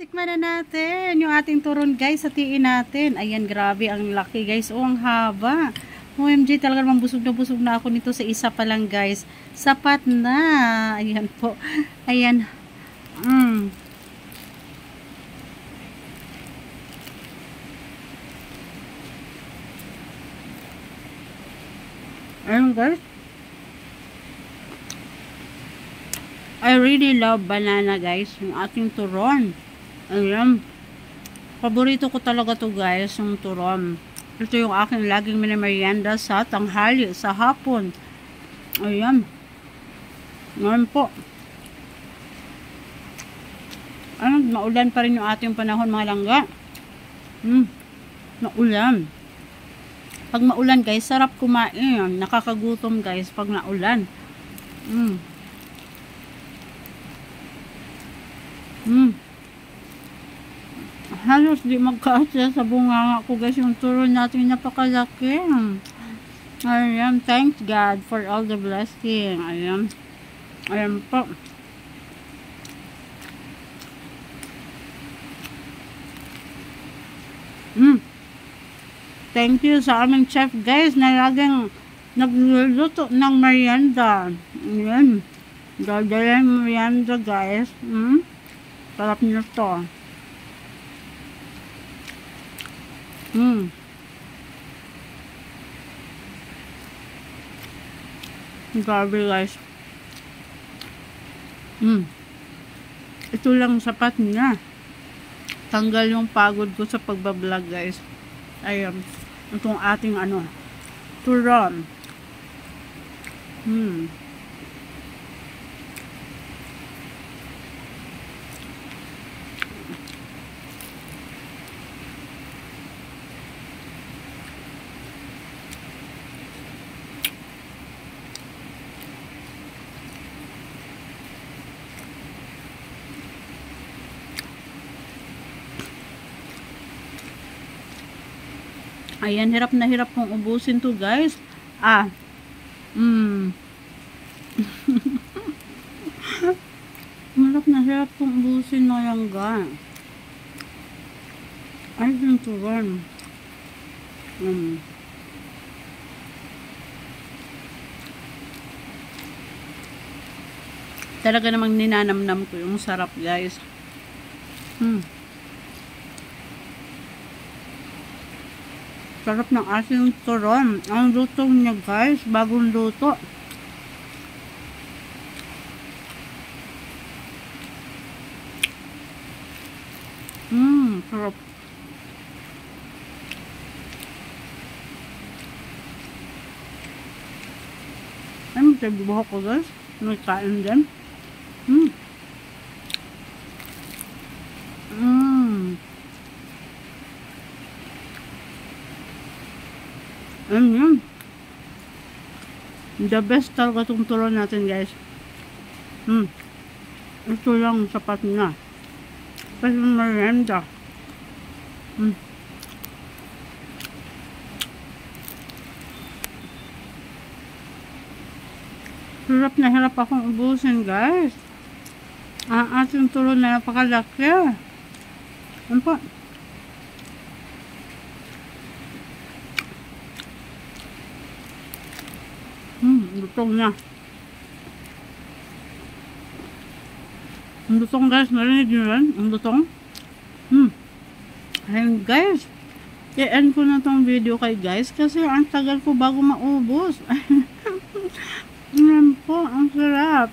Tikman na natin yung ating turon guys, hatiin natin. Ayan, grabe ang laki guys. Oh, ang haba. OMG, talaga naman busog na ako nito sa isa pa lang guys. Sapat na. Ayan po. Ayan. Ayan guys. I really love banana guys. Yung ating turon. Ayan. Paborito ko talaga to guys, yung turon. Ito yung aking laging minamerienda sa tanghali, sa hapon. Ayan. Ngayon po. Ayan, maulan pa rin yung ating panahon mga langga. Maulan. Pag maulan guys, sarap kumain. Nakakagutom guys pag naulan. Halos di magkasya sa bunganga ko guys yung turon natin, napakalaki. Ayan, thanks God for all the blessing. Ayan. Ayan po. Thank you sa aming chef guys na laging nagluluto ng merienda. Ayan. Dadala yung merienda guys. Sarap nyo to. Grabe guys. Ito lang sapat na. Tanggal yung pagod ko sa pagbablog guys. Ayan. Itong ating turon. Ayan, hirap na hirap kong ubusin to guys. Hirap kong ubusin na yung ga. Ay, yung turon. Talaga namang ninanamnam ko yung sarap guys. Sarap ng ating turon. Ang luto niya guys, bagong luto. Sarap. Ay, magsabibuhok ko guys. Nagkain din. The best talaga itong turon natin guys. Ito lang sapat na. Kasi merienda. Hirap na hirap akong ubusin guys. Ang ating turon na napakalaki. Ano po? Lutong na. Ang lutong guys, narinig nyo yan? Ang lutong. Ayun guys, i-end ko na tong video kay guys kasi ang tagal ko bago maubos. Ayan po, ang sarap.